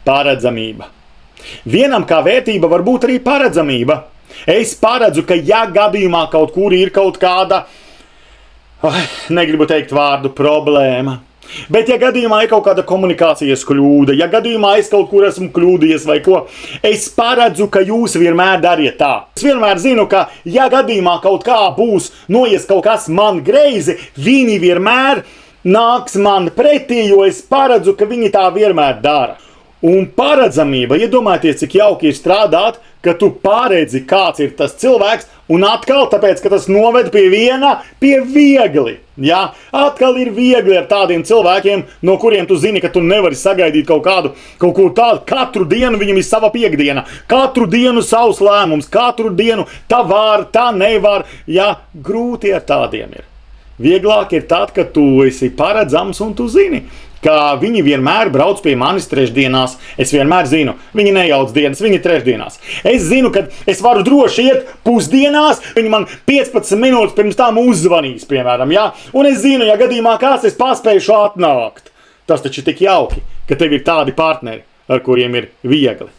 paredzamība. Vienam kā vērtība var būt arī paredzamība. Es paredzu, ka ja gadījumā kaut kur ir kaut kāda, negribu teikt vārdu problēma, bet ja gadījumā ir kaut kāda komunikācijas kļūda, ja gadījumā es kaut kur esmu kļūdījies vai ko, es paredzu, ka jūs vienmēr dariet tā. Es vienmēr zinu, ka ja gadījumā kaut kā būs noies kaut kas man greizi, viņi vienmēr nāks man pretī, jo es paredzu, ka viņi tā vienmēr dara. Un paredzamība, iedomājieties, cik jauki ir strādāt, ka tu pāredzi, kāds ir tas cilvēks, un atkal tāpēc, ka tas noved pie viegli. Ja? Atkal ir viegli ar tādiem cilvēkiem, no kuriem tu zini, ka tu nevari sagaidīt kaut ko tādu. Katru dienu viņam ir sava piekdiena, katru dienu savs lēmums, katru dienu tā var, tā nevar. Ja? Grūti ar tādiem ir. Vieglāk ir tad, kad tu esi paredzams un tu zini, ka viņi vienmēr brauc pie manis trešdienās. Es vienmēr zinu, viņi nejauc dienas, viņi trešdienās. Es zinu, ka es varu droši iet pusdienās, viņi man 15 minūtes pirms tam uzzvanīs, piemēram, ja? Un es zinu, ja gadījumā kāds es paspējušu atnākt. Tas taču tik jauki, ka tev ir tādi partneri, ar kuriem ir viegli.